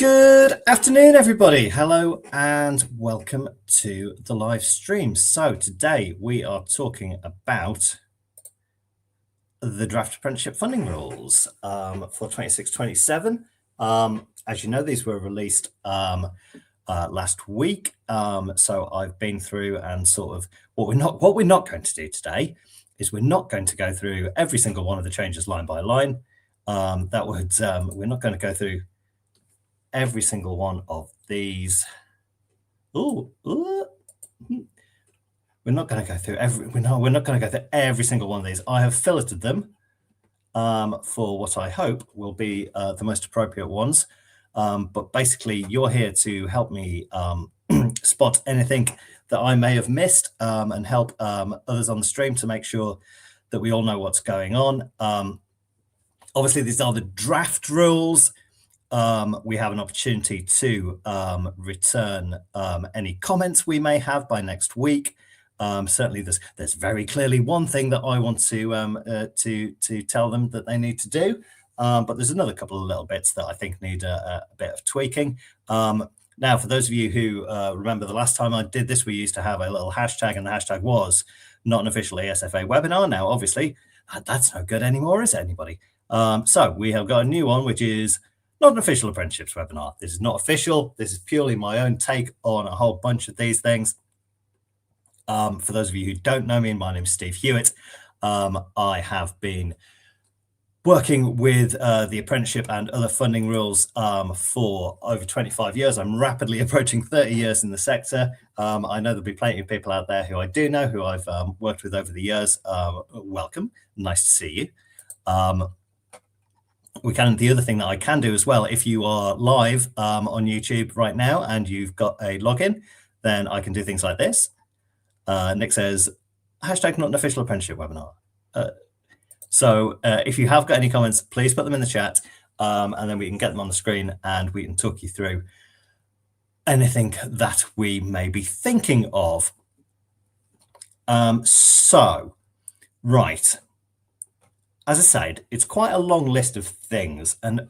Good afternoon, everybody. Hello and welcome to the live stream. So today we are talking about the draft apprenticeship funding rules for 26-27. As you know, these were released last week. So I've been through and sort of what we're not going to do today is we're not going to go through every single one of the changes line by line. We're not going to go through every single one of these. We're not going to go through every single one of these. I have filtered them for what I hope will be the most appropriate ones. But basically, you're here to help me spot anything that I may have missed and help others on the stream to make sure that we all know what's going on. Obviously, these are the draft rules. We have an opportunity to return any comments we may have by next week. Certainly, there's very clearly one thing that I want to tell them that they need to do, but there's another couple of little bits that I think need a bit of tweaking. Now, for those of you who remember the last time I did this, we used to have a little hashtag, and the hashtag was not an official ASFA webinar. Now, obviously, that's no good anymore, is it, anybody? So we have got a new one, which is not an official apprenticeships webinar. This is not official. This is purely my own take on a whole bunch of these things. For those of you who don't know me, my name is Steve Hewitt. I have been working with the apprenticeship and other funding rules for over 25 years. I'm rapidly approaching 30 years in the sector. I know there'll be plenty of people out there who I do know, who I've worked with over the years. Welcome. Nice to see you. The other thing that I can do as well, if you are live on YouTube right now and you've got a login, then I can do things like this. Nick says, hashtag not an official apprenticeship webinar. So if you have got any comments, please put them in the chat and then we can get them on the screen and we can talk you through anything that we may be thinking of. Right. As I said, it's quite a long list of things, and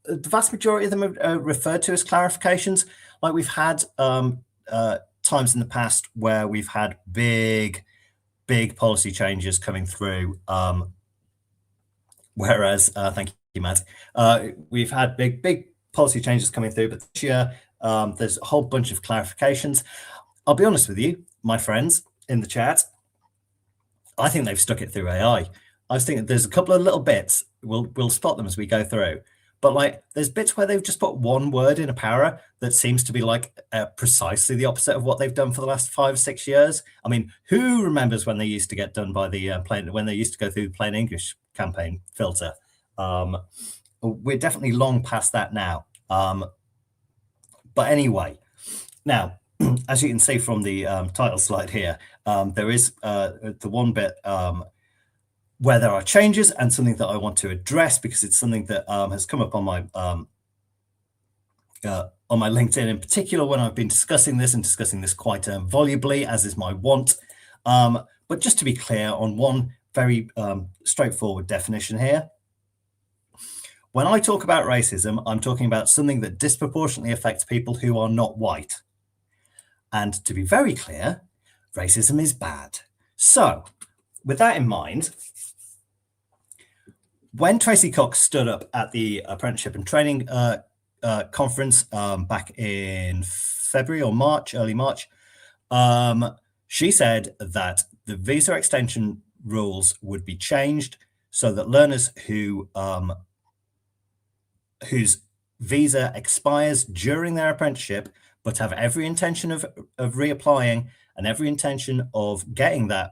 the vast majority of them are referred to as clarifications. Like we've had times in the past where we've had big policy changes coming through. Whereas, thank you, Matt, we've had big policy changes coming through, but this year there's a whole bunch of clarifications. I'll be honest with you, my friends in the chat, I think they've stuck it through AI. I was thinking there's a couple of little bits, we'll spot them as we go through, but like there's bits where they've just put one word in a para that seems to be like precisely the opposite of what they've done for the last 5 or 6 years. I mean, who remembers when they used to get done by the when they used to go through the plain English campaign filter? We're definitely long past that now. But anyway, now, as you can see from the title slide here, there is the one bit where there are changes and something that I want to address because it's something that has come up on my LinkedIn in particular when I've been discussing this quite volubly, as is my wont. But just to be clear on one very straightforward definition here, when I talk about racism, I'm talking about something that disproportionately affects people who are not white. And to be very clear, racism is bad. So with that in mind, when Tracy Cox stood up at the Apprenticeship and Training conference back in February or March, early March, she said that the visa extension rules would be changed so that learners whose visa expires during their apprenticeship but have every intention of reapplying and every intention of getting that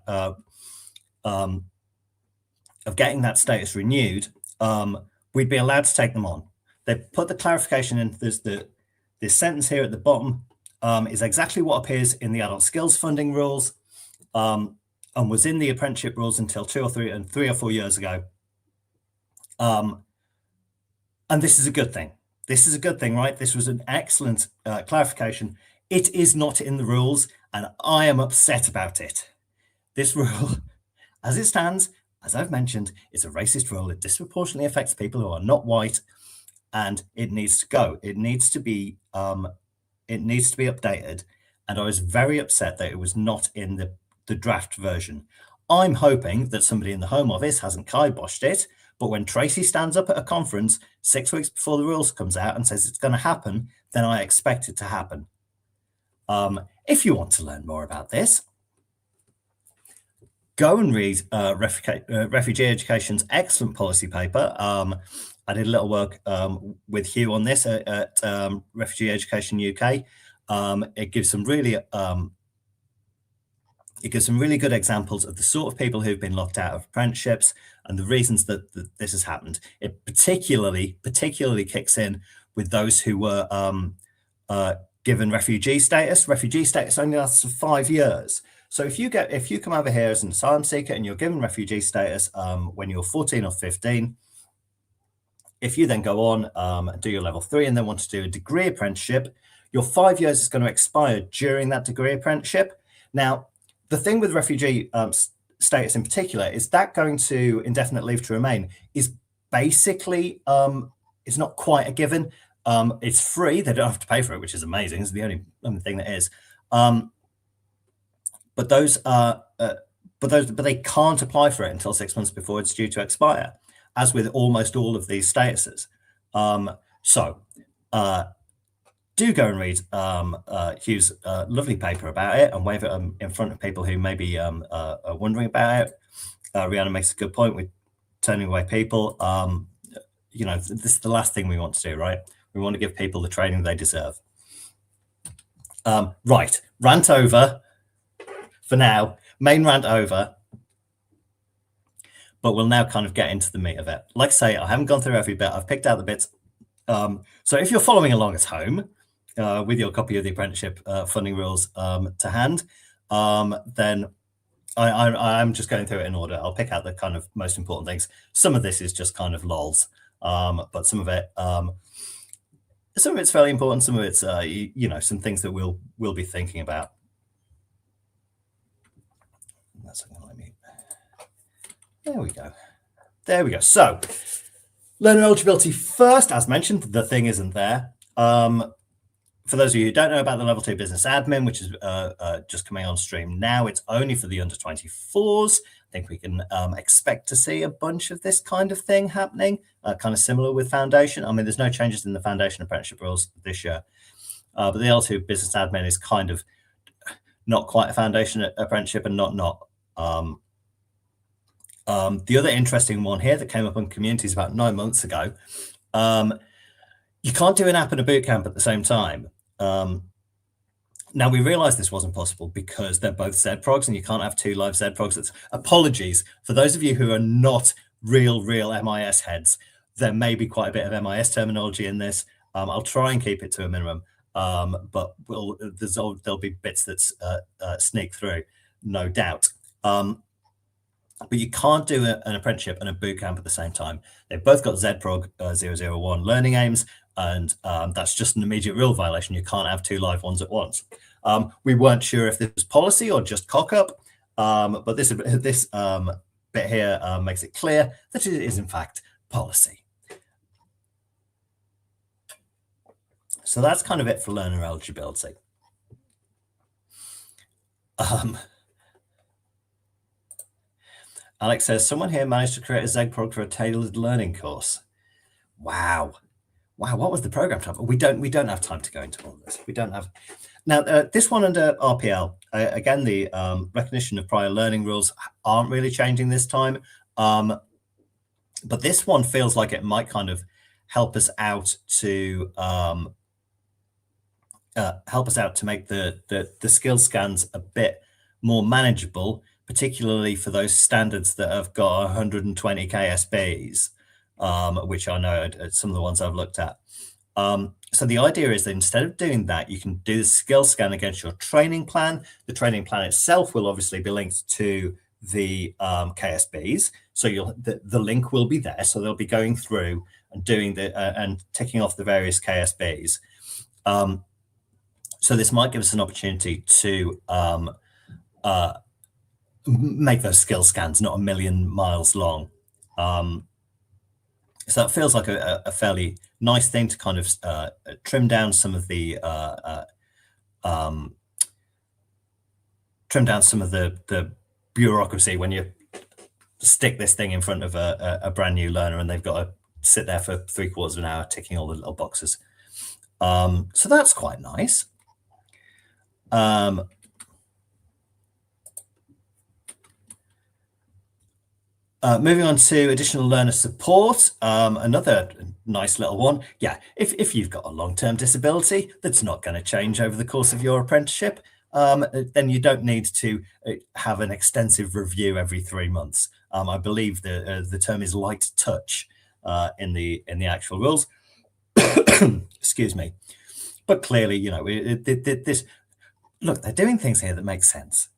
status renewed, we'd be allowed to take them on. They put the clarification in. There's this sentence here at the bottom is exactly what appears in the adult skills funding rules and was in the apprenticeship rules until 3 or 4 years ago. And this is a good thing. This is a good thing, right? This was an excellent clarification. It is not in the rules, and I am upset about it. This rule, as it stands, as I've mentioned, is a racist rule. It disproportionately affects people who are not white. and it needs to go. It needs to be updated. And I was very upset that it was not in the draft version. I'm hoping that somebody in the Home Office hasn't kiboshed it, but when Tracy stands up at a conference 6 weeks before the rules comes out and says it's going to happen, then I expect it to happen. If you want to learn more about this, go and read Refugee Education's excellent policy paper. I did a little work with Hugh on this at Refugee Education UK. It gives some really good examples of the sort of people who've been locked out of apprenticeships and the reasons that this has happened. It particularly kicks in with those who were given refugee status. Refugee status only lasts for 5 years. So if you come over here as an asylum seeker and you're given refugee status when you're 14 or 15, if you then go on and do your level 3 and then want to do a degree apprenticeship, your 5 years is going to expire during that degree apprenticeship. Now, the thing with refugee status in particular is that going to indefinite leave to remain is basically, it's not quite a given. It's free. They don't have to pay for it, which is amazing. It's the only thing that is. But they can't apply for it until 6 months before it's due to expire, as with almost all of these statuses. Do go and read Hugh's lovely paper about it and wave it in front of people who may be wondering about it. Rihanna makes a good point with turning away people. This is the last thing we want to do, right? We want to give people the training they deserve. Right, rant over for now. Main rant over. But we'll now kind of get into the meat of it. Like I say, I haven't gone through every bit. I've picked out the bits. So if you're following along at home with your copy of the apprenticeship funding rules to hand, then I'm just going through it in order. I'll pick out the kind of most important things. Some of this is just kind of lols, but some of it's fairly important. Some of it's some things that we'll be thinking about. That's not going to let me. There we go. So, learner eligibility first, as mentioned, the thing isn't there. For those of you who don't know about the level 2 business admin, which is just coming on stream now, it's only for the under 24s. I think we can expect to see a bunch of this kind of thing happening, kind of similar with foundation. I mean, there's no changes in the foundation apprenticeship rules this year, but the L2 business admin is kind of not quite a foundation apprenticeship and not. The other interesting one here that came up on communities about 9 months ago, you can't do an app and a boot camp at the same time. Now, we realized this wasn't possible because they're both ZProgs and you can't have 2 live ZProgs. Apologies for those of you who are not real MIS heads. There may be quite a bit of MIS terminology in this. I'll try and keep it to a minimum, but there'll be bits that sneak through, no doubt. But you can't do an apprenticeship and a boot camp at the same time. They've both got ZProg 001 learning aims, and that's just an immediate rule violation. You can't have 2 live ones at once. We weren't sure if this was policy or just cock up, but this bit here makes it clear that it is in fact policy. So that's kind of it for learner eligibility. Alex says, someone here managed to create a ZProg for a tailored learning course. Wow, what was the program time? We don't have time to go into all of this. We don't have. Now, this one under RPL, again, the recognition of prior learning rules aren't really changing this time. But this one feels like it might kind of help us out to make the skill scans a bit more manageable, particularly for those standards that have got 120 KSBs, which I know are some of the ones I've looked at. So the idea is that instead of doing that, you can do the skill scan against your training plan. The training plan itself will obviously be linked to the KSBs. So the link will be there. So they'll be going through and doing and ticking off the various KSBs. So this might give us an opportunity to make those skill scans not a million miles long. So that feels like a fairly nice thing to kind of trim down some of the bureaucracy when you stick this thing in front of a brand new learner and they've got to sit there for 3/4 of an hour ticking all the little boxes. So that's quite nice. Moving on to additional learner support, another nice little one. Yeah, if you've got a long-term disability that's not going to change over the course of your apprenticeship, then you don't need to have an extensive review every 3 months. I believe the term is light touch in the actual rules. Excuse me. But clearly, you know, look, they're doing things here that make sense.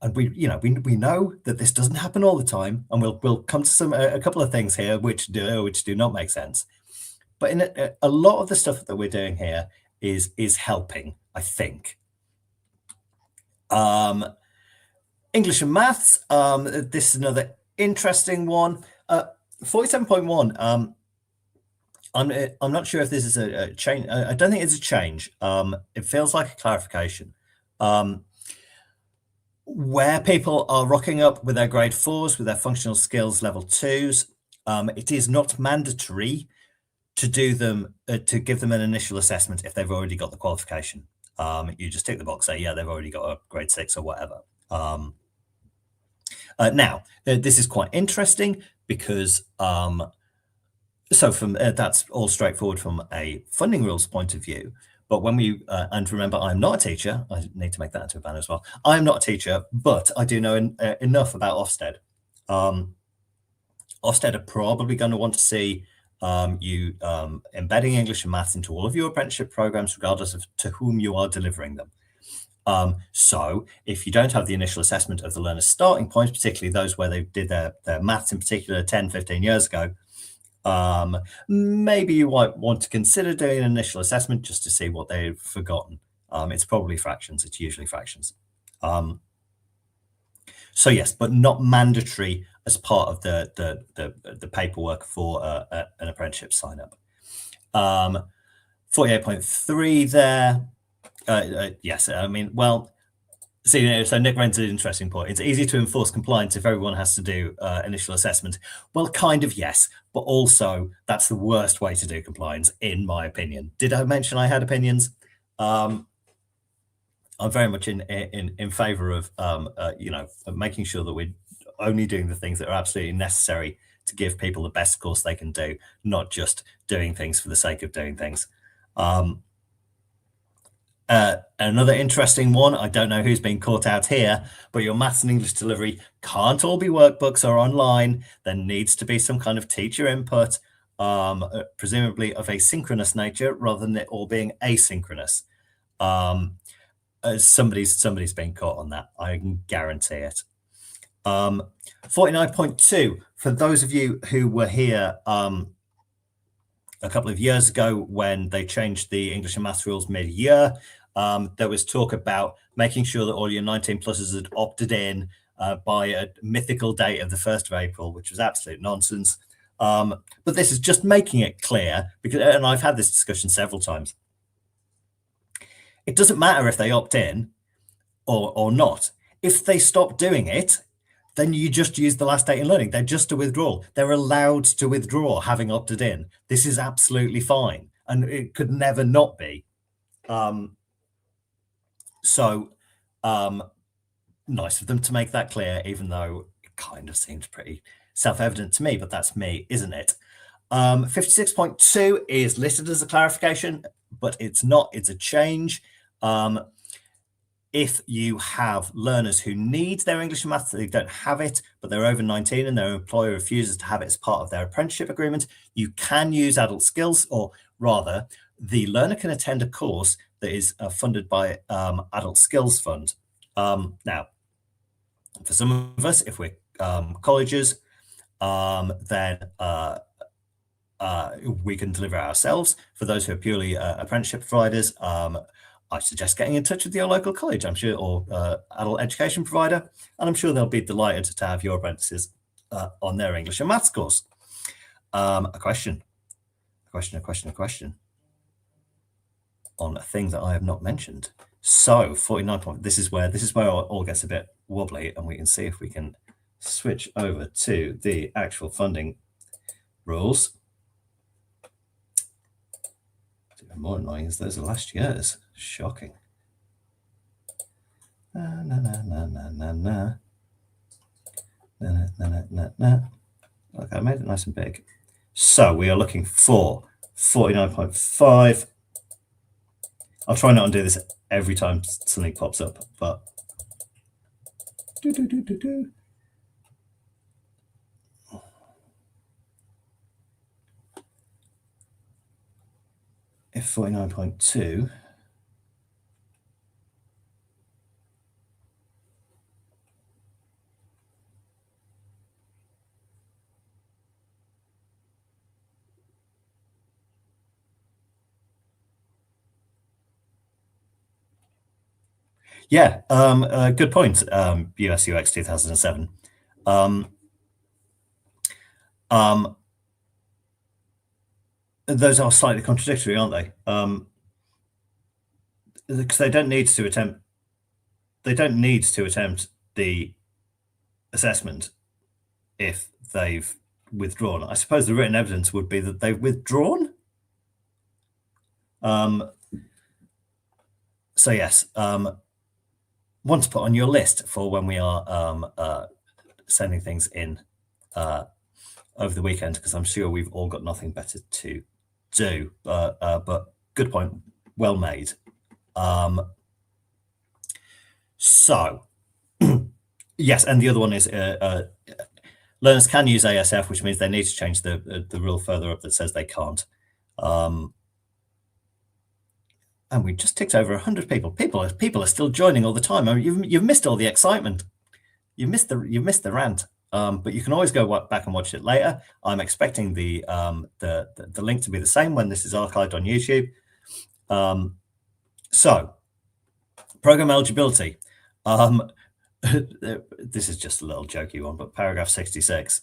And we know that this doesn't happen all the time, and we'll come to a couple of things here which do not make sense. But in a lot of the stuff that we're doing here is helping, I think. English and maths. This is another interesting one. 47.1. I'm not sure if this is a change. I don't think it's a change. It feels like a clarification. Where people are rocking up with their grade 4s, with their functional skills level 2s, it is not mandatory to do them, to give them an initial assessment if they've already got the qualification. You just tick the box, say, yeah, they've already got a grade 6 or whatever. Now, this is quite interesting because so from that's all straightforward from a funding rules point of view. But when we, and remember, I'm not a teacher. I need to make that into a banner as well. I'm not a teacher, but I do know enough about Ofsted. Ofsted are probably going to want to see you embedding English and maths into all of your apprenticeship programs, regardless of to whom you are delivering them. So if you don't have the initial assessment of the learner's starting point, particularly those where they did their maths in particular 10, 15 years ago, maybe you might want to consider doing an initial assessment just to see what they've forgotten. It's probably fractions. It's usually fractions. So yes, but not mandatory as part of the paperwork for an apprenticeship sign up. 48.3 there. Yes, I mean, well, see, so Nick raises an interesting point. It's easy to enforce compliance if everyone has to do initial assessment. Well, kind of, yes, but also that's the worst way to do compliance, in my opinion. Did I mention I had opinions? I'm very much in favor of of making sure that we're only doing the things that are absolutely necessary to give people the best course they can do, not just doing things for the sake of doing things. Another interesting one, I don't know who's been caught out here, but your maths and English delivery can't all be workbooks or online. There needs to be some kind of teacher input, presumably of a synchronous nature rather than it all being asynchronous. Somebody's been caught on that, I can guarantee it. 49.2, for those of you who were here a couple of years ago when they changed the English and maths rules mid-year, there was talk about making sure that all your 19 pluses had opted in by a mythical date of the 1st of April, which was absolute nonsense. But this is just making it clear, because, and I've had this discussion several times, it doesn't matter if they opt in or not. If they stop doing it, then you just use the last date in learning. They're just a withdrawal. They're allowed to withdraw having opted in. This is absolutely fine, and it could never not be. So nice of them to make that clear, even though it kind of seems pretty self-evident to me, but that's me, isn't it? 56.2 is listed as a clarification, but it's not, it's a change. If you have learners who need their English and maths, they don't have it, but they're over 19 and their employer refuses to have it as part of their apprenticeship agreement, you can use adult skills, or rather, the learner can attend a course that is funded by Adult Skills Fund. Now, for some of us, if we're colleges, then we can deliver ourselves. For those who are purely apprenticeship providers, I suggest getting in touch with your local college, I'm sure, or adult education provider, and I'm sure they'll be delighted to have your apprentices on their English and maths course. A question on a thing that I have not mentioned. So 49 point. This is where it all gets a bit wobbly, and we can see if we can switch over to the actual funding rules. It's even more annoying as those are last year's. Shocking. Okay, I made it nice and big. So we are looking for 49.5. I'll try not to do this every time something pops up, but if 49.2, yeah, good point. US UX 2007. Those are slightly contradictory, aren't they? Because they don't need to attempt the assessment if they've withdrawn. I suppose the written evidence would be that they've withdrawn. So yes, one to put on your list for when we are sending things in over the weekend, because I'm sure we've all got nothing better to do. But good point, well made. So yes, and the other one is learners can use ASF, which means they need to change the rule further up that says they can't. And we just ticked over 100 people. People are still joining all the time. I mean, you've missed all the excitement. You've missed the rant. But you can always go back and watch it later. I'm expecting the link to be the same when this is archived on YouTube. So, program eligibility. This is just a little jokey one, but paragraph 66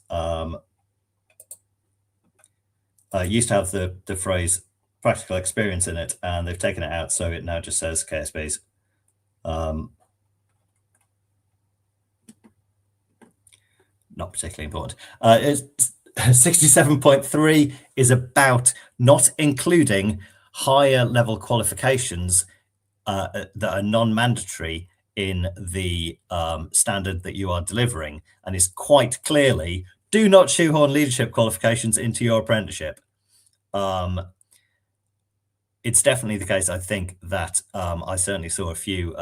used to have the phrase practical experience in it, and they've taken it out, so it now just says KSBs. Not particularly important. 67.3 is about not including higher level qualifications that are non-mandatory in the standard that you are delivering, and is quite clearly, do not shoehorn leadership qualifications into your apprenticeship. It's definitely the case, I think, that I certainly saw a few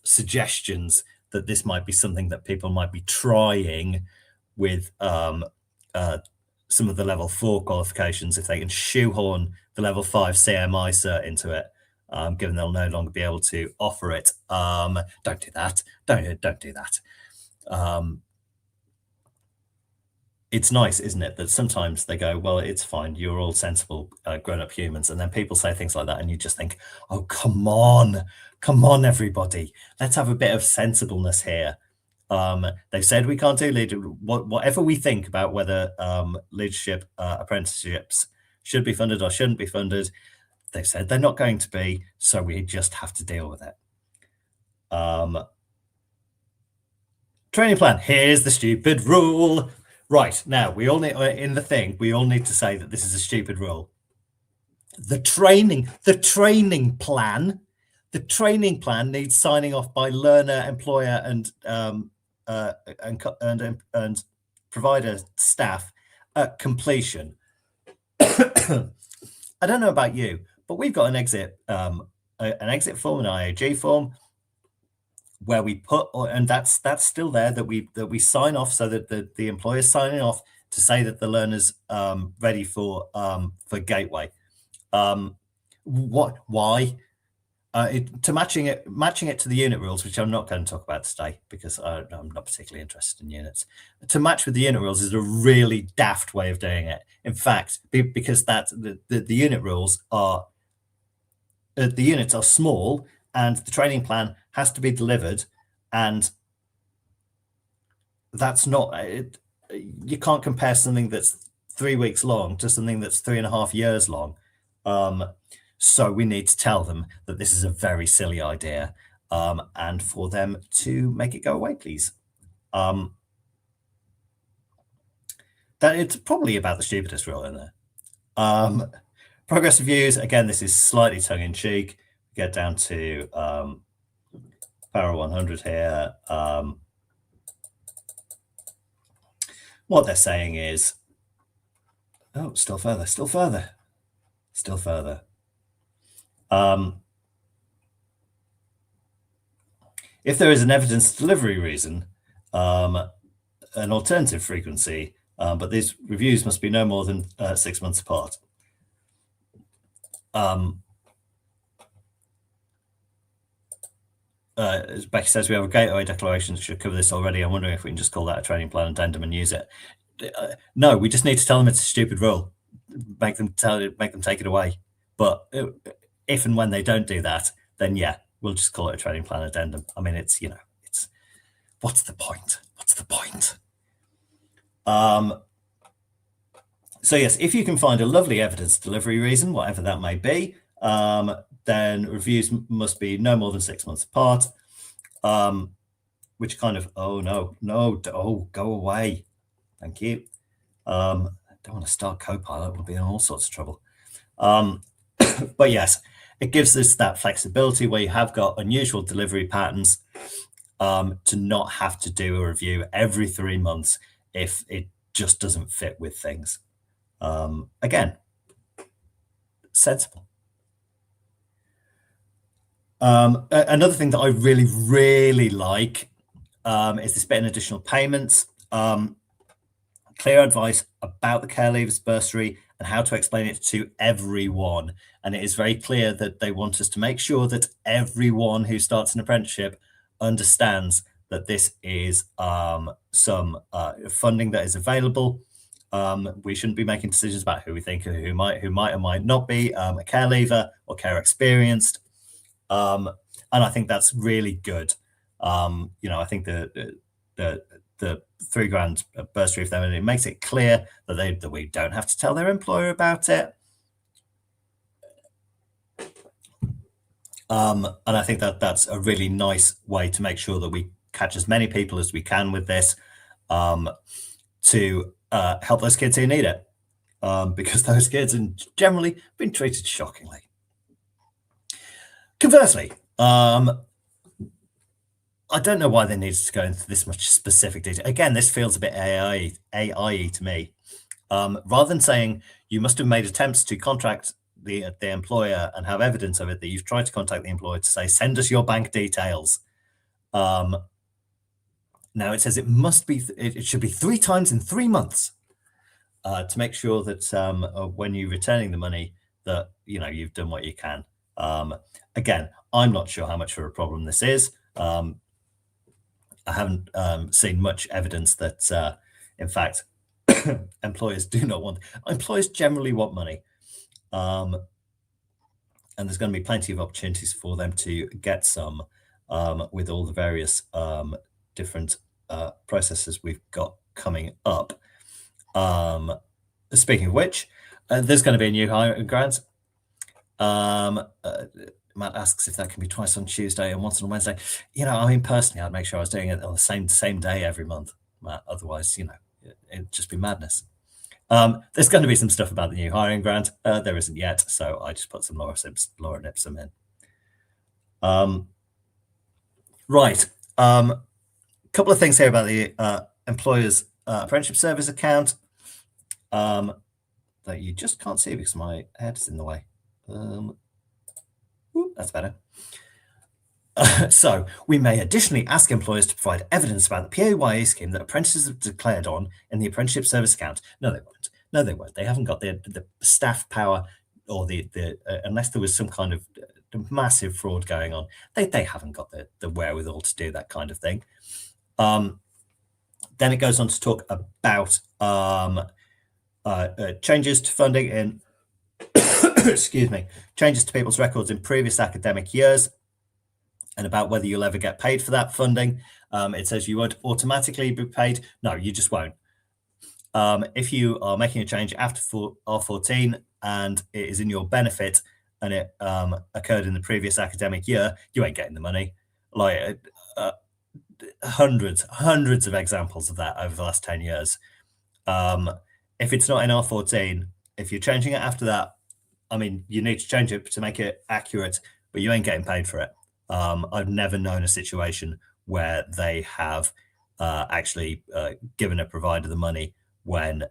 suggestions that this might be something that people might be trying with some of the level 4 qualifications, if they can shoehorn the level 5 CMI cert into it, given they'll no longer be able to offer it. Don't do that. Don't do that. It's nice, isn't it, that sometimes they go, well, it's fine, you're all sensible grown-up humans, and then people say things like that, and you just think, oh, come on, everybody, let's have a bit of sensibleness here. They've said we can't do leadership. Whatever we think about whether leadership apprenticeships should be funded or shouldn't be funded, they've said they're not going to be, so we just have to deal with it. Training plan. Here's the stupid rule. Right, now, we all need, in the thing, we all need to say that this is a stupid rule. The training plan needs signing off by learner, employer, and provider staff at completion. I don't know about you, but we've got an exit form, an IAG form, where we put, and that's still there, that we sign off, so that the employer's signing off to say that the learner's ready for gateway. Why? To matching it to the unit rules, which I'm not going to talk about today because I'm not particularly interested in units. To match with the unit rules is a really daft way of doing it. In fact, because the unit rules are, the units are small, and the training plan has to be delivered, and that's not, you can't compare something that's 3 weeks long to something that's 3.5 years long. So we need to tell them that this is a very silly idea, and for them to make it go away, please. That it's probably about the stupidest rule in there. Progress reviews, again, this is slightly tongue-in-cheek. Get down to Para 100 here. What they're saying is, oh, still further. If there is an evidence delivery reason, an alternative frequency, but these reviews must be no more than 6 months apart. As Becky says, we have a gateway declaration that should cover this already. I'm wondering if we can just call that a training plan addendum and use it. No, we just need to tell them it's a stupid rule. Make them take it away. But if and when they don't do that, then yeah, we'll just call it a training plan addendum. I mean, it's what's the point? So yes, if you can find a lovely evidence delivery reason, whatever that may be, then reviews must be no more than 6 months apart, which kind of, go away. Thank you. I don't want to start Copilot, we'll be in all sorts of trouble. But yes, it gives us that flexibility where you have got unusual delivery patterns, to not have to do a review every 3 months if it just doesn't fit with things. Again, sensible. Another thing that I really, really like is this bit in additional payments. Clear advice about the care leavers bursary and how to explain it to everyone. And it is very clear that they want us to make sure that everyone who starts an apprenticeship understands that this is some funding that is available. We shouldn't be making decisions about who we think who might or might not be a care leaver or care experienced. And I think that's really good. I think the £3,000 bursary for them, and it makes it clear that we don't have to tell their employer about it. And I think that's a really nice way to make sure that we catch as many people as we can with this, to help those kids who need it, because those kids have generally been treated shockingly. Conversely, I don't know why they needed to go into this much specific detail. Again, this feels a bit AI to me. Rather than saying you must have made attempts to contact the employer and have evidence of it, that you've tried to contact the employer to say, send us your bank details. Now it says it should be 3 times in 3 months, to make sure that when you're returning the money, that you've done what you can. Again, I'm not sure how much of a problem this is. I haven't seen much evidence that, in fact, employers generally want money. And there's going to be plenty of opportunities for them to get some, with all the various different processes we've got coming up. Speaking of which, there's going to be a new hiring grant. Matt asks if that can be twice on Tuesday and once on Wednesday. Personally, I'd make sure I was doing it on the same day every month, Matt. Otherwise, it'd just be madness. There's going to be some stuff about the new hiring grant. There isn't yet, so I just put some Laura Nipsom in. Right. Couple of things here about the employer's apprenticeship service account that you just can't see because my head is in the way. That's better. So we may additionally ask employers to provide evidence about the PAYE scheme that apprentices have declared on in the apprenticeship service account. No, they won't. They haven't got the staff power, or the unless there was some kind of massive fraud going on, they haven't got the wherewithal to do that kind of thing. Then it goes on to talk about changes to funding in excuse me, changes to people's records in previous academic years, and about whether you'll ever get paid for that funding. It says you won't automatically be paid. No, you just won't. If you are making a change after R14 and it is in your benefit and it occurred in the previous academic year, you ain't getting the money. Like hundreds of examples of that over the last 10 years. If it's not in R14, if you're changing it after that, I mean, you need to change it to make it accurate, but you ain't getting paid for it. I've never known a situation where they have actually given a provider the money when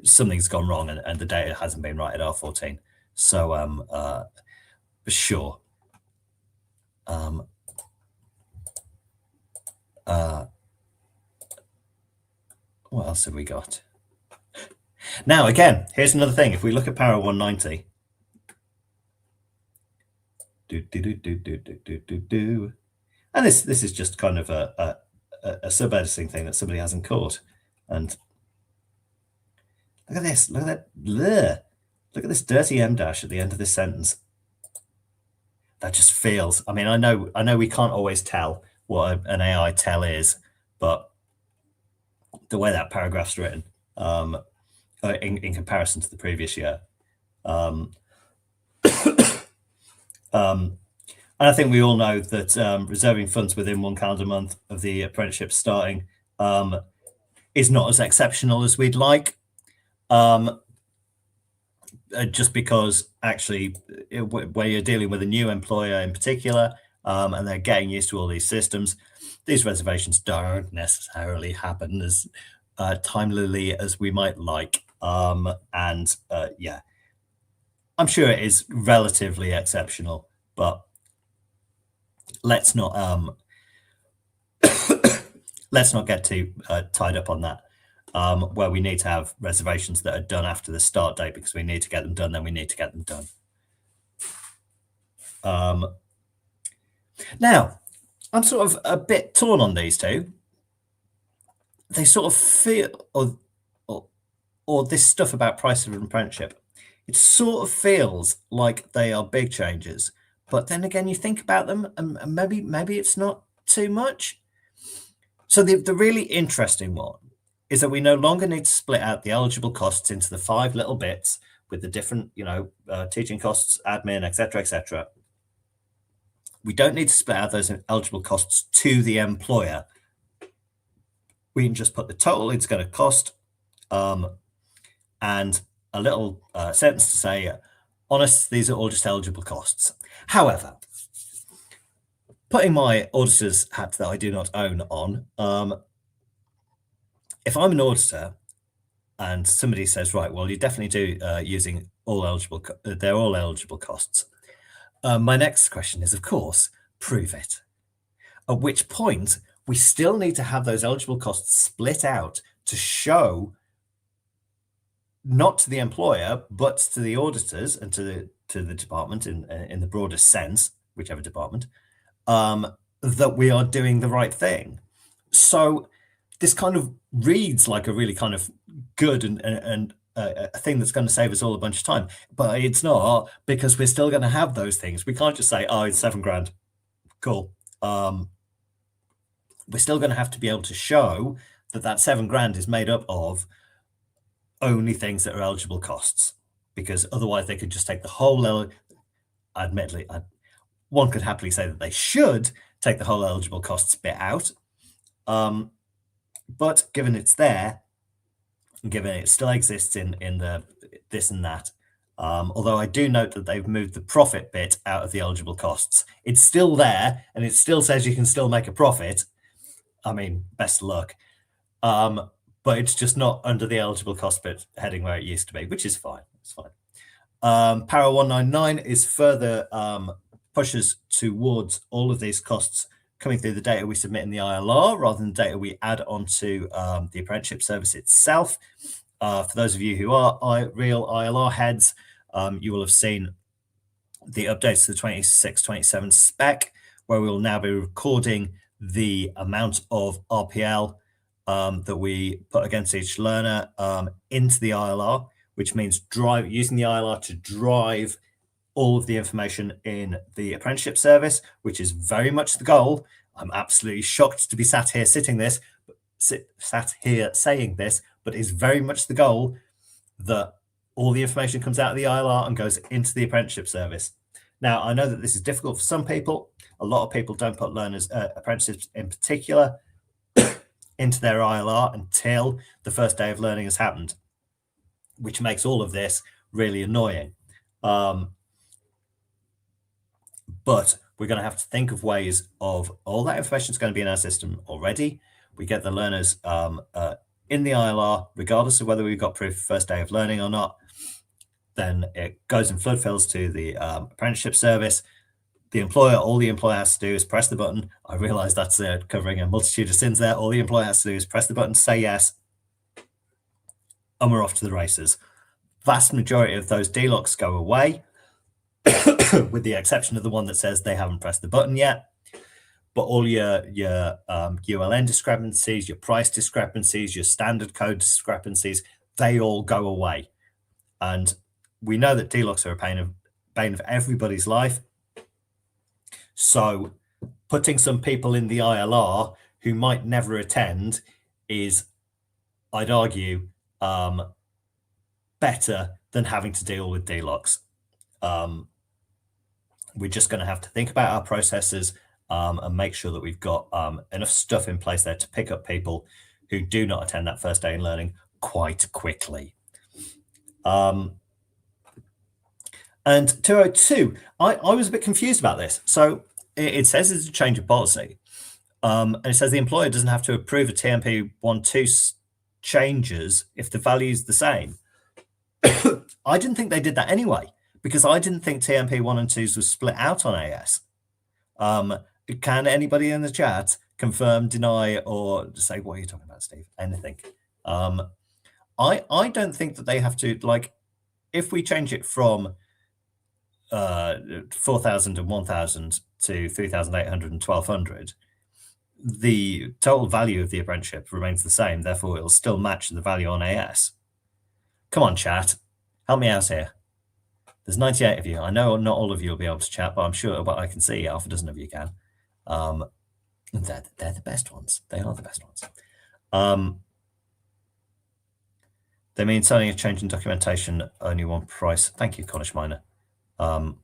something's gone wrong and the data hasn't been right at R14. So for sure. What else have we got? Now, again, here's another thing. If we look at Para 190, and this is just kind of a sub-editing thing that somebody hasn't caught. And look at this. Look at that. Bleh. Look at this dirty M dash at the end of this sentence. That just feels. I mean, I know we can't always tell what an AI tell is, but the way that paragraph's written, in comparison to the previous year, and I think we all know that reserving funds within 1 calendar month of the apprenticeship starting is not as exceptional as we'd like. Just because actually where you're dealing with a new employer in particular, and they're getting used to all these systems, these reservations don't necessarily happen as timely as we might like. Yeah, I'm sure it is relatively exceptional, but let's not get too tied up on that. Where we need to have reservations that are done after the start date because we need to get them done, then we need to get them done. Now, I'm sort of a bit torn on these two. They sort of feel, or this stuff about price of an apprenticeship, it sort of feels like they are big changes. But then again, you think about them and maybe it's not too much. So the really interesting one is that we no longer need to split out the eligible costs into the 5 little bits with the different, teaching costs, admin, etc. We don't need to split out those eligible costs to the employer. We can just put the total it's going to cost and a little sentence to say, honest, these are all just eligible costs. However, putting my auditor's hat that I do not own on, if I'm an auditor and somebody says, right, well, you definitely do using all eligible, they're all eligible costs. My next question is, of course, prove it. At which point we still need to have those eligible costs split out to show not to the employer, but to the auditors and to the department in the broadest sense, whichever department, that we are doing the right thing. So this kind of reads like a really kind of good and a thing that's going to save us all a bunch of time, but it's not, because we're still going to have those things. We can't just say, oh, it's $7,000. Cool. We're still going to have to be able to show that $7,000 is made up of only things that are eligible costs, because otherwise they could just take the whole, admittedly, one could happily say that they should take the whole eligible costs bit out. But given it's there, and given it still exists in the this and that, although I do note that they've moved the profit bit out of the eligible costs, it's still there and it still says you can still make a profit. I mean, best of luck. But it's just not under the eligible cost bit heading where it used to be, which is fine. It's fine. Para 199 is further pushes towards all of these costs coming through the data we submit in the ILR rather than data we add onto the apprenticeship service itself. For those of you who are real ILR heads, you will have seen the updates to the 26-27 spec, where we will now be recording the amount of RPL that we put against each learner into the ILR, which means using the ILR to drive all of the information in the apprenticeship service, which is very much the goal. I'm absolutely shocked to be sat here sitting sat here saying this, but it's very much the goal that all the information comes out of the ILR and goes into the apprenticeship service. Now, I know that this is difficult for some people. A lot of people don't put learners, apprenticeships in particular, into their ILR until the first day of learning has happened, which makes all of this really annoying. But we're going to have to think of ways of all that information is going to be in our system already. We get the learners in the ILR, regardless of whether we've got proof of first day of learning or not. Then it goes in flood fills to the apprenticeship service. The employer, all the employer has to do is press the button. I realize that's covering a multitude of sins there. All the employer has to do is press the button, say yes, and we're off to the races. Vast majority of those DLOCs go away, with the exception of the one that says they haven't pressed the button yet. But all your ULN discrepancies, your price discrepancies, your standard code discrepancies, they all go away. And we know that DLOCs are a bane of everybody's life. So putting some people in the ILR who might never attend is, I'd argue, better than having to deal with DLOCs. We're just going to have to think about our processes and make sure that we've got enough stuff in place there to pick up people who do not attend that first day in learning quite quickly. And 202, I was a bit confused about this. So it says it's a change of policy. And it says the employer doesn't have to approve a TMP 1-2 changes if the value is the same. I didn't think they did that anyway, because I didn't think TMP 1 and 2s was split out on AS. Can anybody in the chat confirm, deny, or say, what are you talking about, Steve? Anything. I don't think that they have to, like, if we change it from 4,000 and 1,000 to 3,800 and 1,200, the total value of the apprenticeship remains the same. Therefore, it'll still match the value on AS. Come on, chat. Help me out here. There's 98 of you. I know not all of you will be able to chat, but I'm sure what I can see, half a dozen of you can. They're the best ones. They are the best ones. They mean signing a change in documentation, only one price. Thank you, Cornish Miner. Signing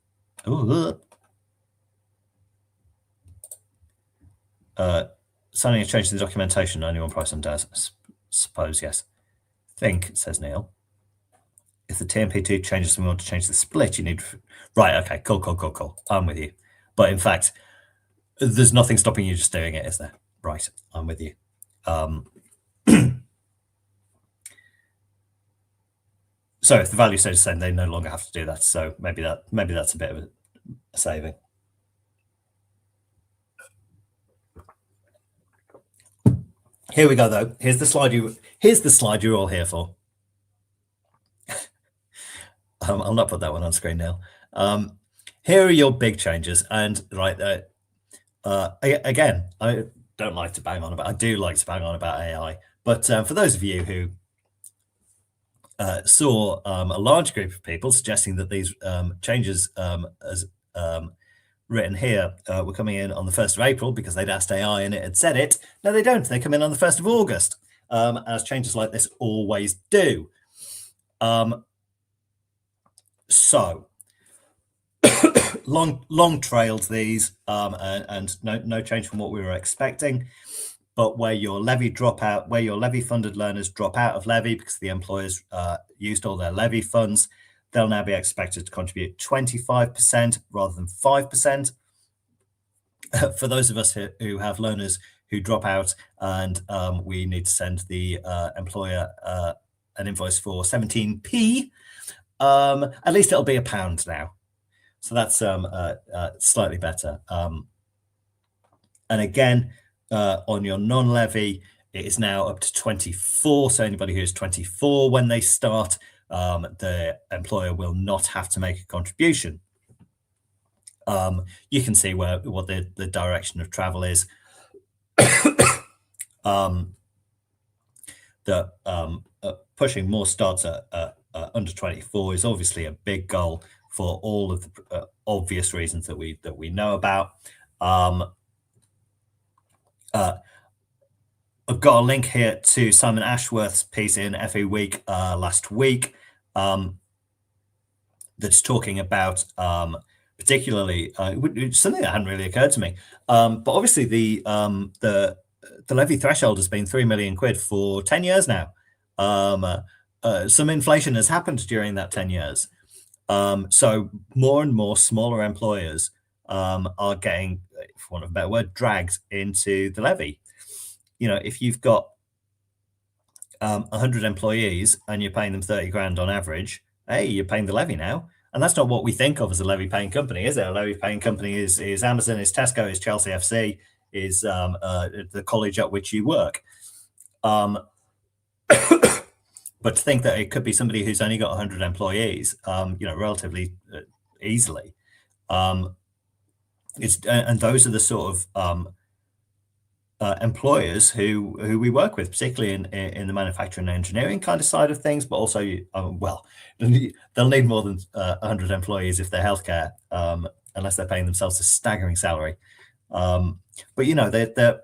a change in the documentation, only one price on DAS. Suppose, yes. Think, says Neil. If the TMP2 changes and we want to change the split, you need... Right, okay, cool. I'm with you. But in fact, there's nothing stopping you just doing it, is there? Right, I'm with you. So if the value stays the same, they no longer have to do that. So maybe that's a bit of a saving. Here we go, though. Here's the slide you're all here for. I'll not put that one on screen now. Here are your big changes, and right there. Again, I don't like to bang on about. I do like to bang on about AI, but for those of you who saw a large group of people suggesting that these changes, as written here, were coming in on the 1st of April because they'd asked AI and it had said it. No, they don't. They come in on the 1st of August, as changes like this always do. So long trailed these, and no change from what we were expecting. But where your levy funded learners drop out of levy because the employers used all their levy funds, they'll now be expected to contribute 25% rather than 5%. For those of us who have learners who drop out and we need to send the employer an invoice for 17p, at least it'll be £1 now. So that's slightly better. And again, on your non-levy, it is now up to 24. So anybody who's 24 when they start, the employer will not have to make a contribution. You can see what the direction of travel is. Pushing more starts at under 24 is obviously a big goal for all of the obvious reasons that we know about. I've got a link here to Simon Ashworth's piece in FE Week last week that's talking about particularly something that hadn't really occurred to me. But obviously the levy threshold has been 3 million quid for 10 years now. Some inflation has happened during that 10 years. So more and more smaller employers are getting, for want of a better word, dragged into the levy. If you've got 100 employees and you're paying them 30 grand on average, hey, you're paying the levy now. And that's not what we think of as a levy paying company, is it? A levy paying company is Amazon, is Tesco, is Chelsea FC, is the college at which you work. But to think that it could be somebody who's only got 100 employees, relatively easily, and those are the sort of employers who we work with, particularly in the manufacturing and engineering kind of side of things, but also, they'll need more than 100 employees if they're healthcare, unless they're paying themselves a staggering salary. But the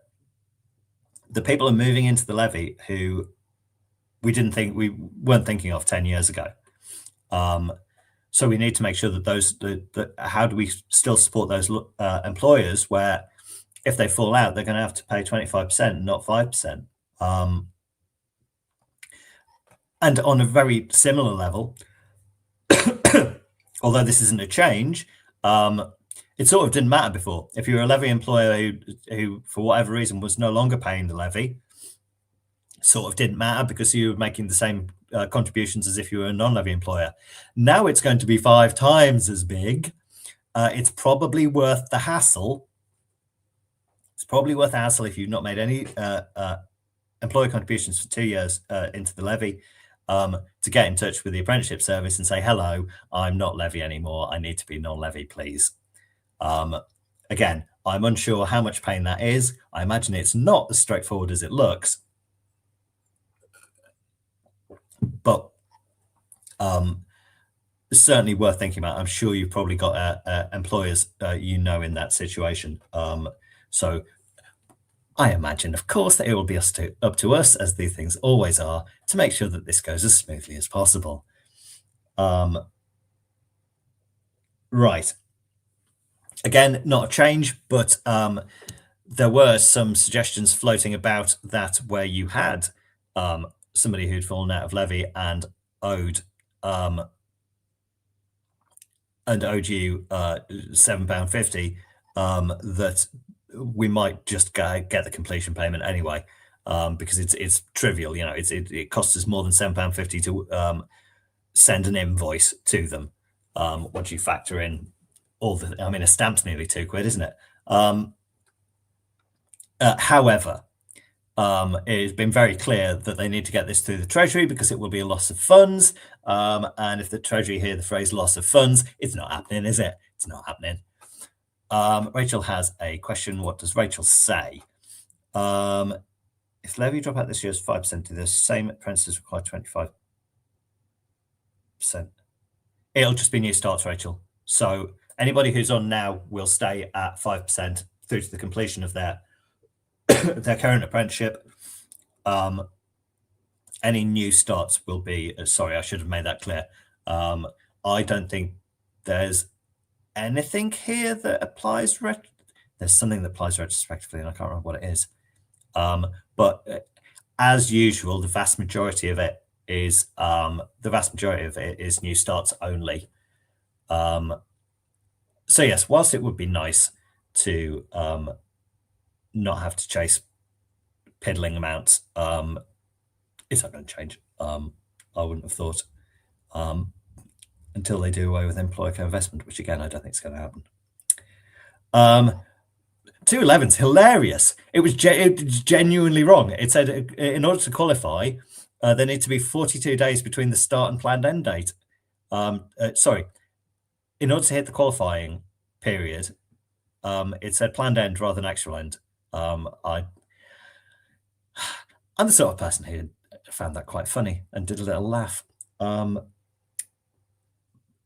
people are moving into the levy who we weren't thinking of 10 years ago. So we need to make sure that how do we still support those employers where if they fall out, they're going to have to pay 25%, not 5%. And on a very similar level, although this isn't a change, it sort of didn't matter before. If you were a levy employer who for whatever reason was no longer paying the levy, it sort of didn't matter because you were making the same contributions as if you were a non-levy employer. Now it's going to be 5 times as big. It's probably worth the hassle. It's probably worth the hassle if you've not made any employer contributions for 2 years into the levy, to get in touch with the apprenticeship service and say, hello, I'm not levy anymore. I need to be non-levy, please. Again, I'm unsure how much pain that is. I imagine it's not as straightforward as it looks. But it's certainly worth thinking about. I'm sure you've probably got employers in that situation. So I imagine, of course, that it will be up to us, as these things always are, to make sure that this goes as smoothly as possible. Right. Again, not a change, but there were some suggestions floating about that where you had somebody who'd fallen out of levy and owed you £7.50, that we might just get the completion payment anyway, because it's trivial. It costs us more than £7.50 to send an invoice to them. Once you factor in a stamp's nearly £2, isn't it? However, it has been very clear that they need to get this through the Treasury because it will be a loss of funds. And if the Treasury hear the phrase loss of funds, it's not happening, is it? It's not happening. Rachel has a question. What does Rachel say? If levy drop out this year's 5%, do the same apprentices require 25%? It'll just be new starts, Rachel. So anybody who's on now will stay at 5% through to the completion of their current apprenticeship. Any new starts will be, sorry, I should have made that clear. I don't think there's anything here that applies. There's something that applies retrospectively, and I can't remember what it is. But as usual, the vast majority of it is new starts only. So yes, whilst it would be nice to not have to chase piddling amounts, it's not going to change. I wouldn't have thought, until they do away with employer co-investment, which again I don't think is going to happen. 211's hilarious. It was genuinely wrong. It said in order to qualify, there need to be 42 days between the start and planned end date. Sorry, in order to hit the qualifying period, it said planned end rather than actual end. I'm the sort of person who found that quite funny and did a little laugh.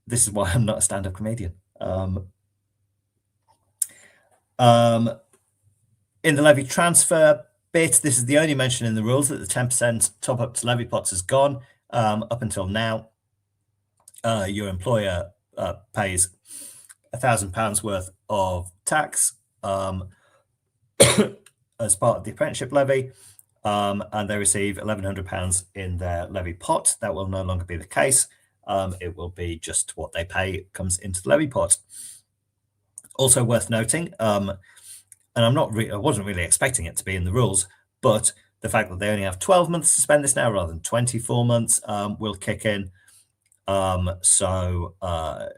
This is why I'm not a stand-up comedian. In the levy transfer bit. This is the only mention in the rules that the 10% top up to levy pots has gone. Up until now, your employer pays £1,000 worth of tax as part of the apprenticeship levy, and they receive £1,100 in their levy pot. That will no longer be the case. It will be just what they pay comes into the levy pot. Also worth noting, and I wasn't really expecting it to be in the rules, but the fact that they only have 12 months to spend this now rather than 24 months will kick in. So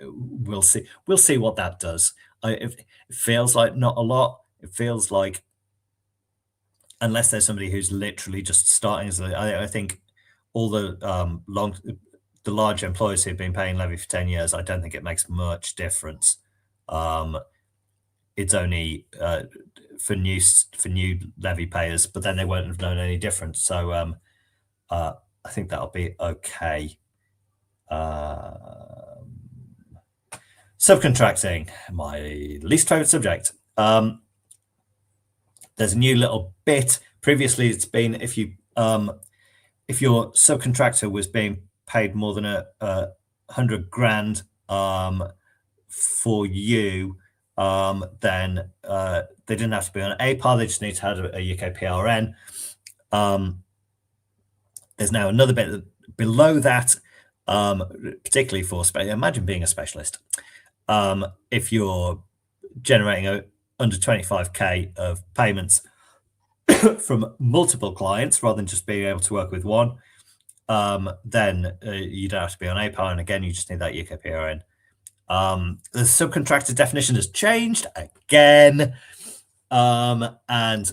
we'll see what that does. It feels like not a lot. It feels like, unless there's somebody who's literally just starting, I think all the large employers who've been paying levy for 10 years, I don't think it makes much difference. It's only for new levy payers, but then they won't have known any difference. So I think that'll be okay. Subcontracting, my least favorite subject. There's a new little bit. Previously, it's been if your subcontractor was being paid more than 100 grand for you, then they didn't have to be on APAR. They just need to have a UK PRN. There's now another bit below that, particularly for imagine being a specialist. If you're generating under 25k of payments from multiple clients rather than just being able to work with one, then you don't have to be on APAR, and again, you just need that UK PRN. The subcontractor definition has changed again, and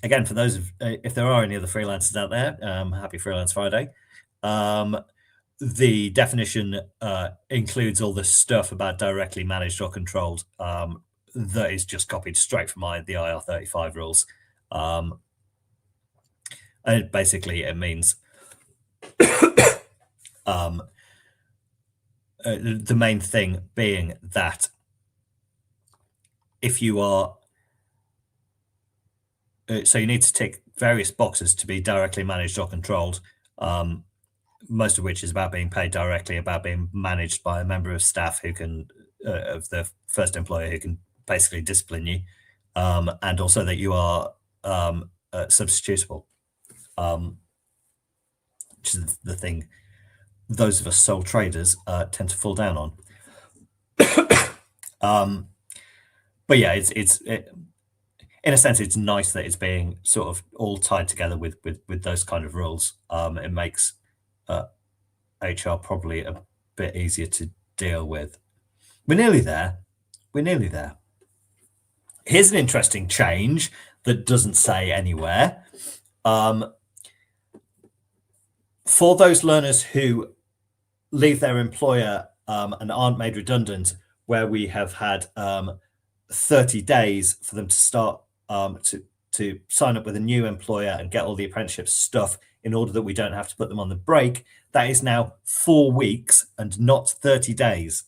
again, for those if there are any other freelancers out there, happy Freelance Friday. The definition includes all this stuff about directly managed or controlled that is just copied straight from the IR35 rules. And basically, it means the main thing being that if you are, so you need to tick various boxes to be directly managed or controlled, most of which is about being paid directly, about being managed by a member of staff who can, of the first employer who can basically discipline you, and also that you are substitutable, which is the thing those of us sole traders tend to fall down on. But yeah, it's in a sense, it's nice that it's being sort of all tied together with those kind of rules. It makes HR probably a bit easier to deal with. We're nearly there. Here's an interesting change that doesn't say anywhere. For those learners who leave their employer and aren't made redundant, where we have had 30 days for them to start to sign up with a new employer and get all the apprenticeship stuff in order that we don't have to put them on the break, that is now 4 weeks and not 30 days.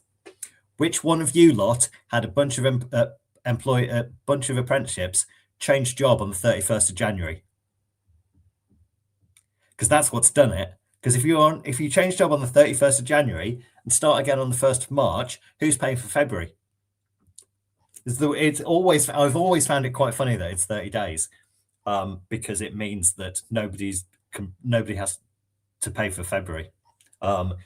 Which one of you lot had a bunch of apprenticeships change job on the 31st of January? Because that's what's done it. Because if you change job on the 31st of January and start again on the 1st of March, who's paying for February? I've always found it quite funny that it's 30 days, because it means that nobody has to pay for February.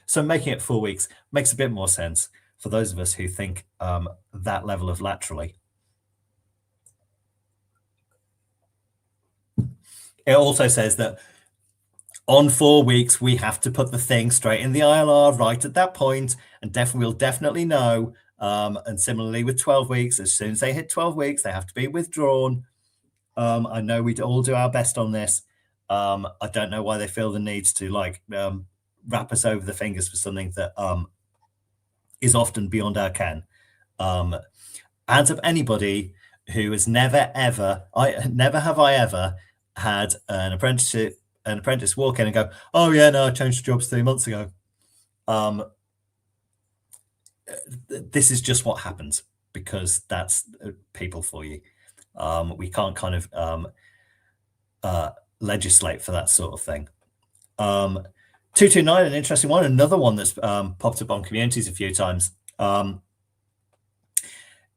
So making it 4 weeks makes a bit more sense for those of us who think that level of laterally. It also says that on 4 weeks, we have to put the thing straight in the ILR right at that point, and we'll definitely know. And similarly with 12 weeks, as soon as they hit 12 weeks, they have to be withdrawn. I know we all do our best on this. I don't know why they feel the need to wrap us over the fingers for something that is often beyond our ken. Hands up anybody who has never have I ever had an apprentice walk in and go, oh yeah, no, I changed jobs 3 months ago. This is just what happens, because that's people for you. We can't kind of legislate for that sort of thing. 229, an interesting one, another one that's popped up on communities a few times.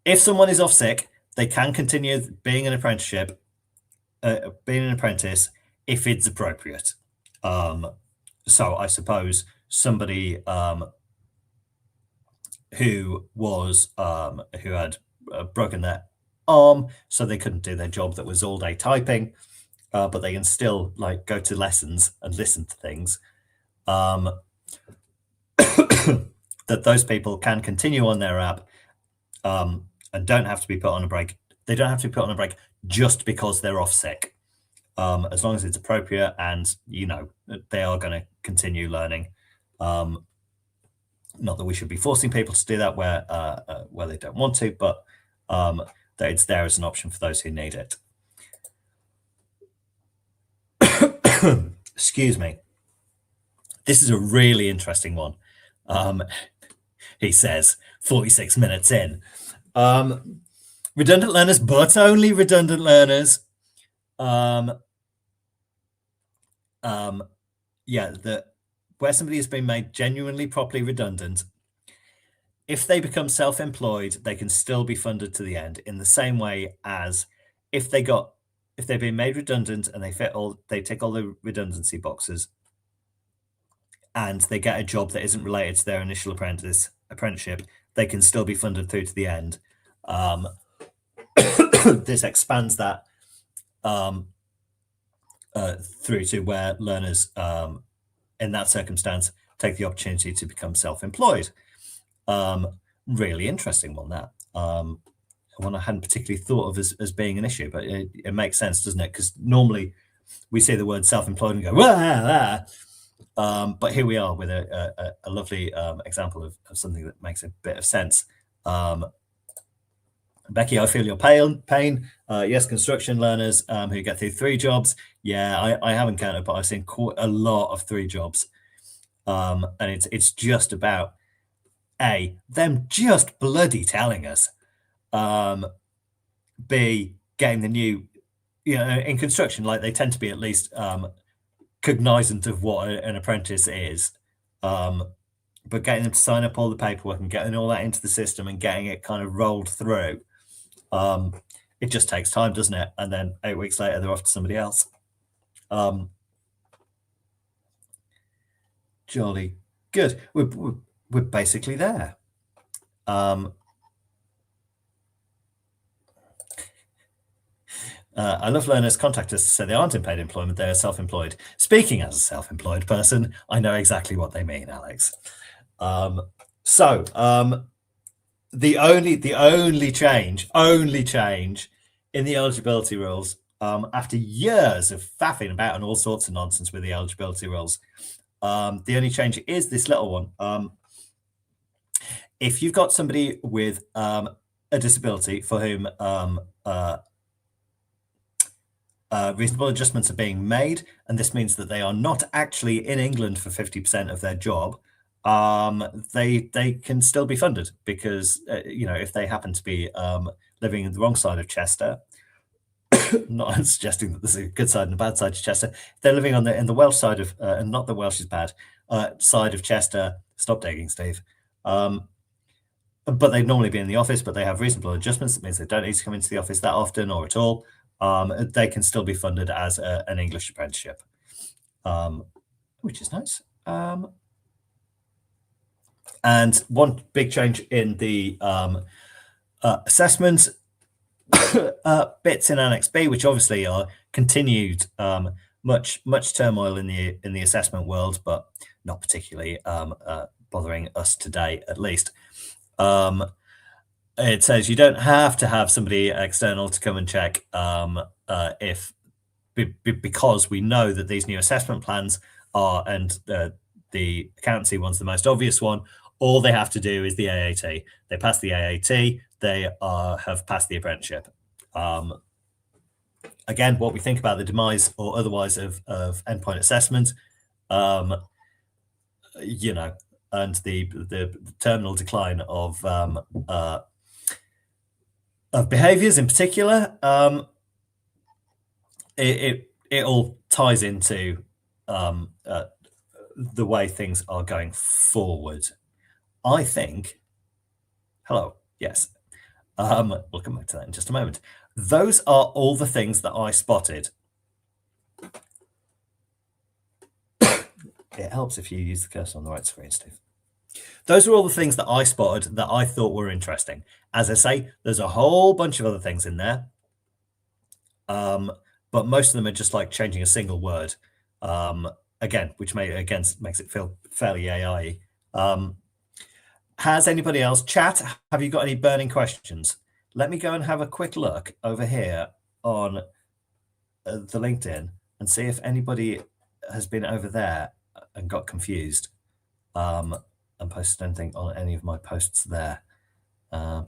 If someone is off sick, they can continue being an apprenticeship, being an apprentice, if it's appropriate. So I suppose somebody who had broken their arm, so they couldn't do their job that was all day typing, but they can still like go to lessons and listen to things. That those people can continue on their app and don't have to be put on a break. They don't have to be put on a break just because they're off sick, as long as it's appropriate and they are going to continue learning. Not that we should be forcing people to do that where they don't want to, but that it's there as an option for those who need it. Excuse me. This is a really interesting one. He says 46 minutes in. Redundant learners, but only redundant learners. Where somebody has been made genuinely properly redundant, if they become self-employed, they can still be funded to the end in the same way as if they've been made redundant and they tick all the redundancy boxes and they get a job that isn't related to their initial apprenticeship, they can still be funded through to the end. This expands that through to where learners in that circumstance take the opportunity to become self-employed. Really interesting one, that. One I hadn't particularly thought of as being an issue, but it makes sense, doesn't it? Because normally we see the word self-employed and go, wah, but here we are with a lovely example of something that makes a bit of sense. Becky, I feel your pain. Yes, construction learners who get through 3 jobs. Yeah, I haven't counted, but I've seen quite a lot of 3 jobs. And it's just about A, them just bloody telling us. B, getting the new, in construction, like they tend to be at least cognizant of what an apprentice is. But getting them to sign up all the paperwork and getting all that into the system and getting it kind of rolled through, it just takes time, doesn't it? And then 8 weeks later, they're off to somebody else. Jolly good. We're basically there. I love learners contact us to say they aren't in paid employment, they are self-employed. Speaking as a self-employed person, I know exactly what they mean, Alex. The only change in the eligibility rules, after years of faffing about and all sorts of nonsense with the eligibility rules, the only change is this little one. If you've got somebody with a disability for whom reasonable adjustments are being made, and this means that they are not actually in England for 50% of their job, they can still be funded because if they happen to be living in the wrong side of Chester, not suggesting that there's a good side and a bad side to Chester, if they're living in the Welsh side of and not the Welsh is bad side of Chester, stop digging, Steve. But they'd normally be in the office, but they have reasonable adjustments. That means they don't need to come into the office that often or at all. They can still be funded as an English apprenticeship, which is nice. And one big change in the assessment bits in Annex B, which obviously are continued much turmoil in the assessment world, but not particularly bothering us today, at least. It says you don't have to have somebody external to come and check because we know that these new assessment plans are, and the accountancy one's the most obvious one. All they have to do is the AAT. They pass the AAT, they have passed the apprenticeship. Again, what we think about the demise or otherwise of endpoint assessment, and the terminal decline of behaviours in particular, it it all ties into the way things are going forward. I think, hello, yes, we'll come back to that in just a moment. Those are all the things that I spotted. It helps if you use the cursor on the right screen, Steve. Those are all the things that I spotted that I thought were interesting. As I say, there's a whole bunch of other things in there. But most of them are just like changing a single word. Again, which makes it feel fairly AI. Has anybody else, chat, have you got any burning questions? Let me go and have a quick look over here on the LinkedIn and see if anybody has been over there and got confused and posted anything on any of my posts there. I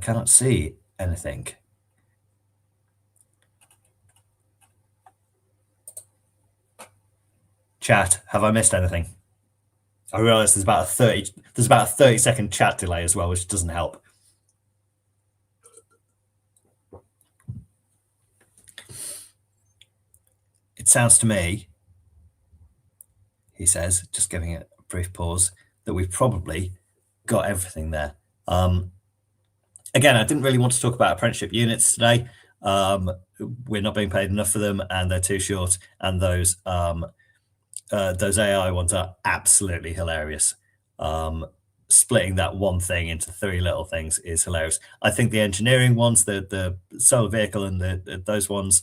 cannot see anything. Chat, have I missed anything? I realize there's about a 30-second chat delay as well, which doesn't help. It sounds to me, he says, just giving it a brief pause, that we've probably got everything there. Again, I didn't really want to talk about apprenticeship units today. We're not being paid enough for them, and they're too short. And those AI ones are absolutely hilarious. Splitting that one thing into 3 little things is hilarious. I think the engineering ones, the solar vehicle, and those ones.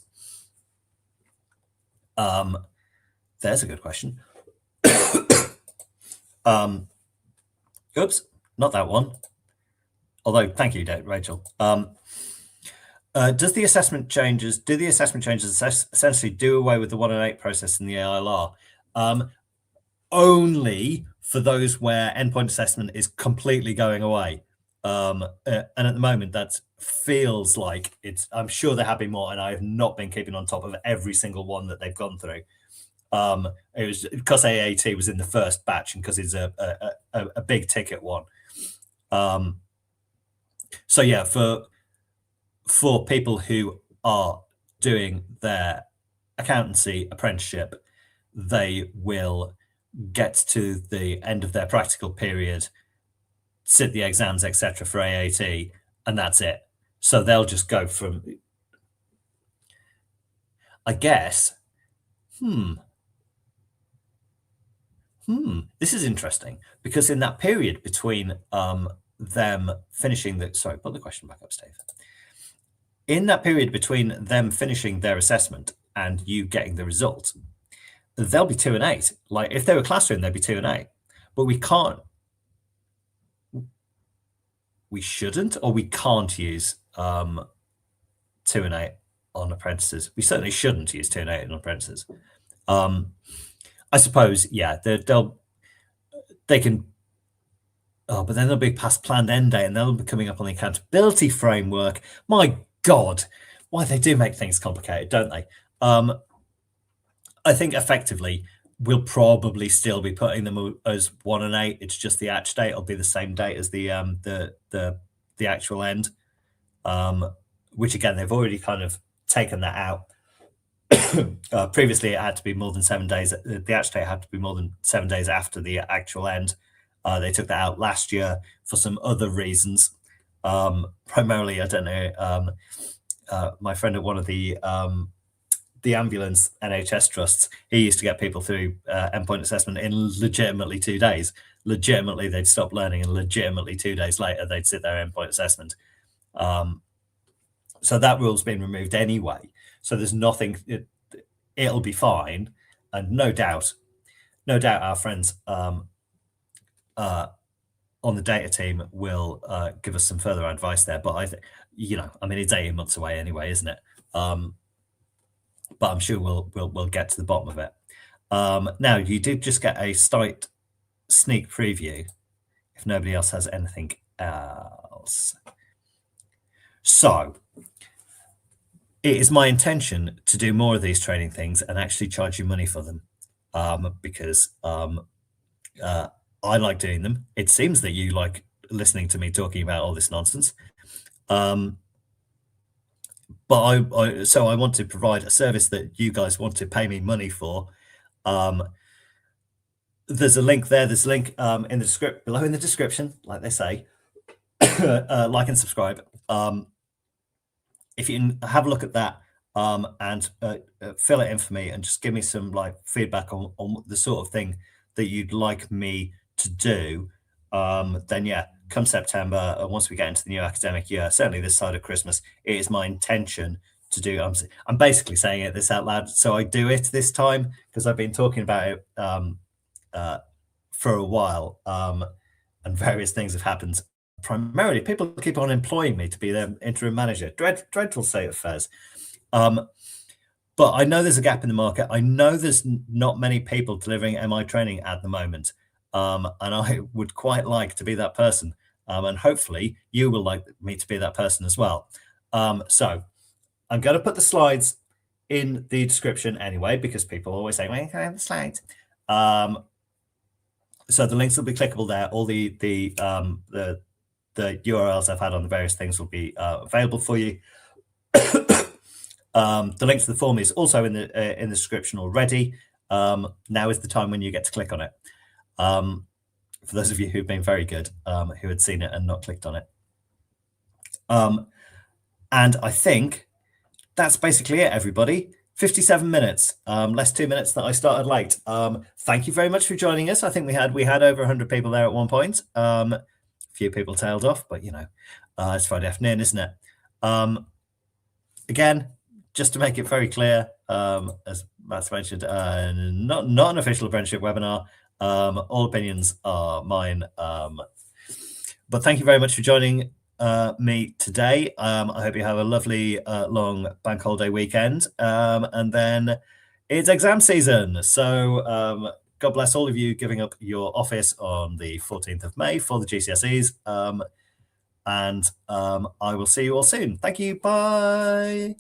There's a good question. Oops, not that one. Although, thank you, Rachel. Do the assessment changes essentially do away with the 1 and 8 process in the AI law? Only for those where endpoint assessment is completely going away. And at the moment, that feels like I'm sure there have been more, and I have not been keeping on top of every single one that they've gone through. It was because AAT was in the first batch and because it's a big ticket one. So yeah, for people who are doing their accountancy apprenticeship, they will get to the end of their practical period, sit the exams, etc. for AAT, and that's it. So they'll just go from, I guess, this is interesting, because in that period between them finishing sorry, put the question back up, Steve. In that period between them finishing their assessment and you getting the result, they'll be 2 and 8. Like if they were classroom, they'd be 2 and 8. But we shouldn't, or we can't use 2 and 8 on apprentices. We certainly shouldn't use 2 and 8 on apprentices. I suppose, yeah, they can. Oh, but then they'll be past planned end date, and they'll be coming up on the accountability framework. My God, why they do make things complicated, don't they? I think effectively we'll probably still be putting them as 1 and 8. It's just the atch date will be the same date as the actual end, which again they've already kind of taken that out. Previously, it had to be more than 7 days. The atch date had to be more than 7 days after the actual end. They took that out last year for some other reasons. Primarily, I don't know. My friend at one of the ambulance NHS trusts, he used to get people through endpoint assessment in legitimately 2 days. Legitimately, they'd stop learning, and legitimately 2 days later, they'd sit their endpoint assessment. So that rule's been removed anyway. So there's nothing. It'll be fine, and no doubt, our friends on the data team will give us some further advice there. But I mean, it's 18 months away anyway, isn't it? But I'm sure we'll get to the bottom of it. Now, you did just get a slight sneak preview, if nobody else has anything else. So it is my intention to do more of these training things and actually charge you money for them, because I like doing them. It seems that you like listening to me talking about all this nonsense. But so I want to provide a service that you guys want to pay me money for. There's a link there. There's a link in the script below in the description, like they say. Like and subscribe. If you can have a look at that and fill it in for me and just give me some like feedback on the sort of thing that you'd like me to do, then yeah, come September, once we get into the new academic year, certainly this side of Christmas, it is my intention to do. I'm basically saying it this out loud, so I do it this time because I've been talking about it for a while, and various things have happened. Primarily, people keep on employing me to be their interim manager. Dreadful state of affairs. But I know there's a gap in the market. I know there's not many people delivering MI training at the moment. And I would quite like to be that person. And hopefully you will like me to be that person as well. So I'm going to put the slides in the description anyway, because people always say, well, can I have the slides? So the links will be clickable there. All the URLs I've had on the various things will be available for you. The link to the form is also in the description already. Now is the time when you get to click on it. For those of you who've been very good, who had seen it and not clicked on it. And I think that's basically it, everybody. 57 minutes, less 2 minutes that I started late. Thank you very much for joining us. I think we had over 100 people there at one point. A few people tailed off, but you know, it's Friday afternoon, isn't it? Again, just to make it very clear, as Matt's mentioned, not an official apprenticeship webinar. All opinions are mine. But thank you very much for joining me today. I hope you have a lovely long bank holiday weekend. And then it's exam season. So God bless all of you giving up your office on the 14th of May for the GCSEs. And I will see you all soon. Thank you. Bye.